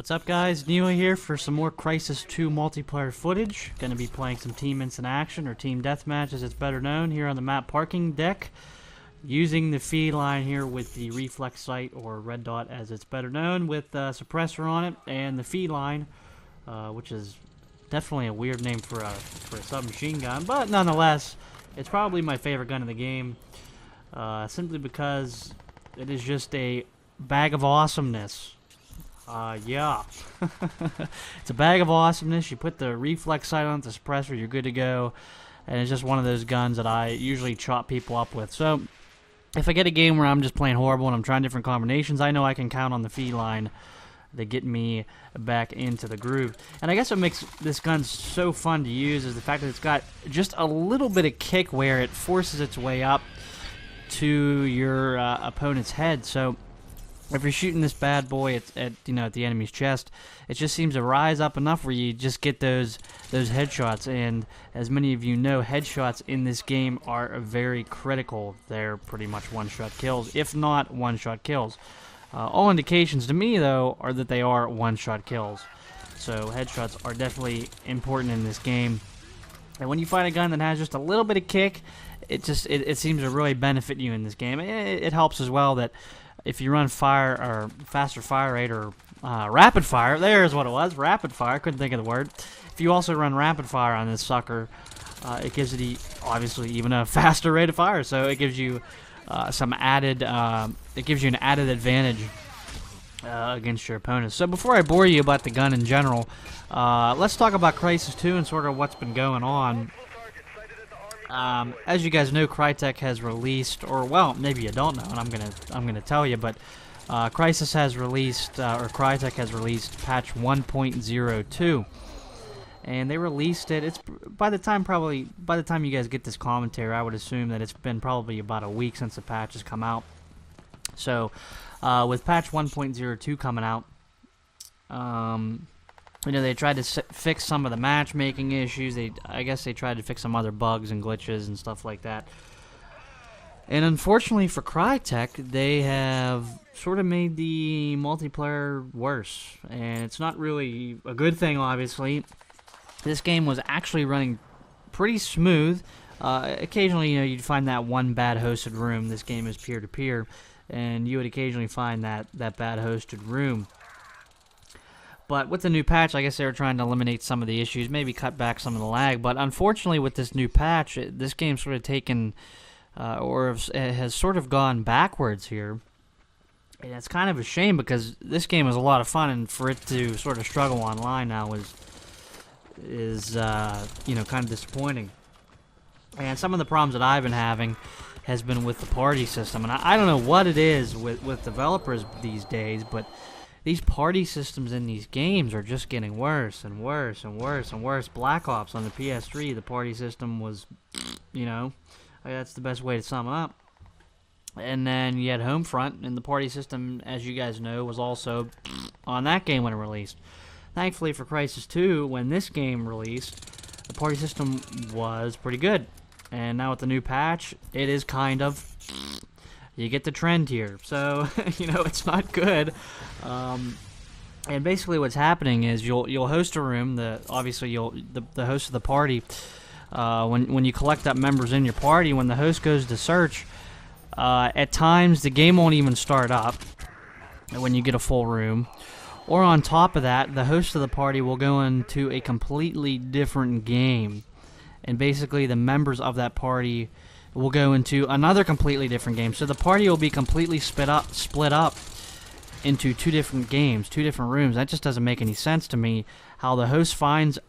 What's up, guys? Neely here for some more Crysis 2 multiplayer footage. Gonna be playing some Team Instant Action, or Team Deathmatch as it's better known, here on the map Parking Deck. Using the feed line here with the Reflex Sight, or Red Dot as it's better known, with a suppressor on it, and the feed line, which is definitely a weird name for a submachine gun, but nonetheless, it's probably my favorite gun in the game, simply because it is just a bag of awesomeness. Yeah. It's a bag of awesomeness. You put the reflex sight on the suppressor, you're good to go. And it's just one of those guns that I usually chop people up with. So, if I get a game where I'm just playing horrible and I'm trying different combinations, I know I can count on the feed line to get me back into the groove. And I guess what makes this gun so fun to use is the fact that it's got just a little bit of kick where it forces its way up to your opponent's head. So, if you're shooting this bad boy at the enemy's chest, it just seems to rise up enough where you just get those headshots. And as many of you know, headshots in this game are very critical. They're pretty much one-shot kills, if not one-shot kills. All indications to me, though, are that they are one-shot kills. So headshots are definitely important in this game. And when you find a gun that has just a little bit of kick, it seems to really benefit you in this game. It helps as well that if you run fire or faster fire rate or rapid fire, there's what it was, rapid fire, couldn't think of the word. If you also run rapid fire on this sucker, it gives it obviously even a faster rate of fire, so it gives you some added, it gives you an added advantage against your opponents. So before I bore you about the gun in general, let's talk about Crysis 2 and sort of what's been going on. As you guys know, Crytek has released, or well, maybe you don't know, and I'm gonna tell you, but Crysis has released, or Crytek has released patch 1.02, and they released it. It's by the time you guys get this commentary, I would assume that it's been probably about a week since the patch has come out. So, with patch 1.02 coming out, they tried to fix some of the matchmaking issues. I guess they tried to fix some other bugs and glitches and stuff like that. And unfortunately for Crytek, they have sort of made the multiplayer worse. And it's not really a good thing, obviously. This game was actually running pretty smooth. Occasionally, you'd find that one bad hosted room. This game is peer-to-peer. And you would occasionally find that bad hosted room. But with the new patch, I guess they were trying to eliminate some of the issues, maybe cut back some of the lag. But unfortunately, with this new patch, this game's sort of taken, or has sort of gone backwards here. And it's kind of a shame because this game is a lot of fun, and for it to sort of struggle online now is kind of disappointing. And some of the problems that I've been having has been with the party system. And I don't know what it is with developers these days, but these party systems in these games are just getting worse and worse and worse and worse. Black Ops on the PS3, the party system was, that's the best way to sum it up. And then you had Homefront, and the party system, as you guys know, was also on that game when it released. Thankfully for Crysis 2, when this game released, the party system was pretty good. And now with the new patch, it is kind of... You get the trend here, so it's not good. And basically, what's happening is you'll host a room. The host of the party. When you collect up members in your party, when the host goes to search, at times the game won't even start up when you get a full room. Or on top of that, the host of the party will go into a completely different game, and basically the members of that party will go into another completely different game. So the party will be completely split up into two different games, two different rooms. That just doesn't make any sense to me, how the host finds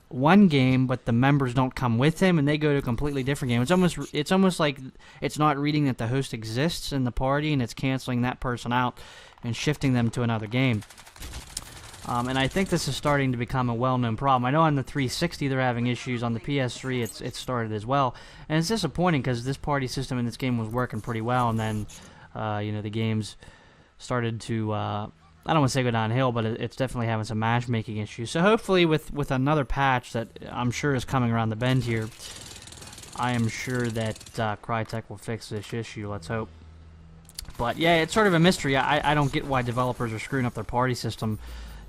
one game but the members don't come with him and they go to a completely different game. It's almost like it's not reading that the host exists in the party, and it's canceling that person out and shifting them to another game. And I think this is starting to become a well-known problem. I know on the 360 they're having issues. On the PS3 it's started as well. And it's disappointing because this party system in this game was working pretty well, and then the games started to, I don't want to say go downhill, but it's definitely having some matchmaking issues. So hopefully with another patch that I'm sure is coming around the bend here, I am sure that Crytek will fix this issue. Let's hope. But yeah, it's sort of a mystery. I don't get why developers are screwing up their party system.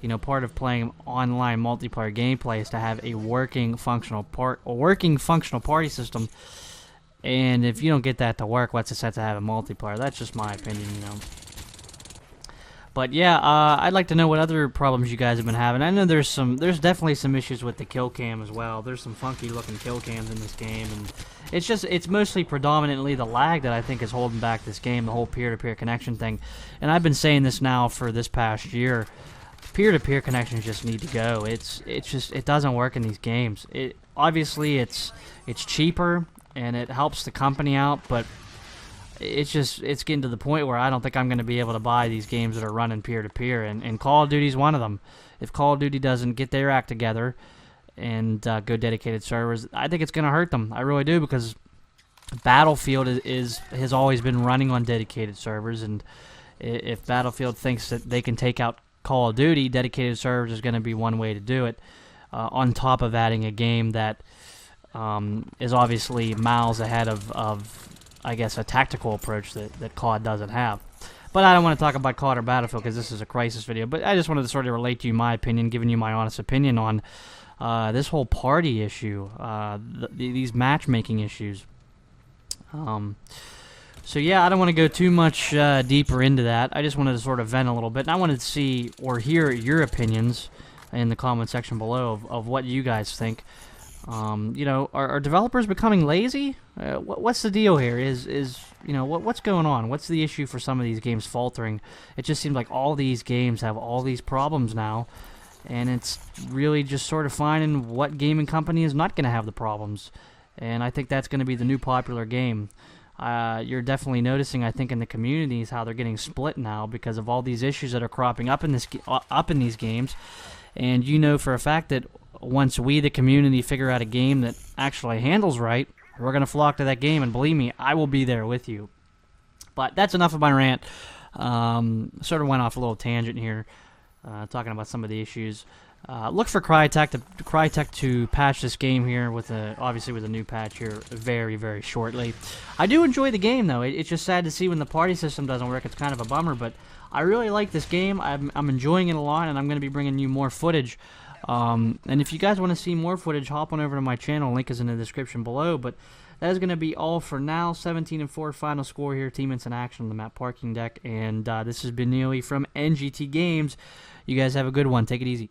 You know, part of playing online multiplayer gameplay is to have a working functional party system. And if you don't get that to work, what's the sense to have a multiplayer? That's just my opinion, you know. But yeah, I'd like to know what other problems you guys have been having. I know there's definitely some issues with the kill cam as well. There's some funky looking kill cams in this game, and it's mostly predominantly the lag that I think is holding back this game, the whole peer-to-peer connection thing. And I've been saying this now for this past year. Peer-to-peer connections just need to go. It doesn't work in these games. Obviously it's cheaper and it helps the company out, but it's getting to the point where I don't think I'm going to be able to buy these games that are running peer-to-peer, and Call of Duty's one of them. If Call of Duty doesn't get their act together and go dedicated servers, I think it's going to hurt them. I really do, because Battlefield has always been running on dedicated servers, and if Battlefield thinks that they can take out Call of Duty, dedicated servers is going to be one way to do it, on top of adding a game that is obviously miles ahead of I guess, a tactical approach that COD doesn't have. But I don't want to talk about COD or Battlefield because this is a Crysis video. But I just wanted to sort of relate to you my opinion, giving you my honest opinion on this whole party issue, these matchmaking issues. So yeah, I don't want to go too much deeper into that. I just wanted to sort of vent a little bit. And I wanted to see or hear your opinions in the comment section below of what you guys think. You know, are developers becoming lazy? What's the deal here? You know, what's going on? What's the issue for some of these games faltering? It just seems like all these games have all these problems now, and it's really just sort of finding what gaming company is not going to have the problems. And I think that's going to be the new popular game. You're definitely noticing, I think, in the communities how they're getting split now because of all these issues that are cropping up in these games. And you know for a fact that once we, the community, figure out a game that actually handles right, we're going to flock to that game, and believe me, I will be there with you. But that's enough of my rant. Sort of went off a little tangent here, talking about some of the issues. Look for Crytek to patch this game here, obviously with a new patch here very, very shortly. I do enjoy the game, though. It's just sad to see when the party system doesn't work. It's kind of a bummer, but I really like this game. I'm enjoying it a lot, and I'm going to be bringing you more footage. And if you guys want to see more footage, hop on over to my channel. Link is in the description below. But that is going to be all for now. 17-4 final score here. Teammates in action on the map parking deck. And this has been Neely from NGTGames. You guys have a good one. Take it easy.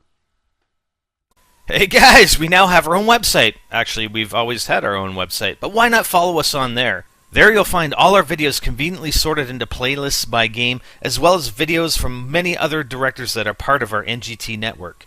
Hey guys, we now have our own website. Actually, we've always had our own website, but why not follow us on there? There you'll find all our videos conveniently sorted into playlists by game, as well as videos from many other directors that are part of our NGT network.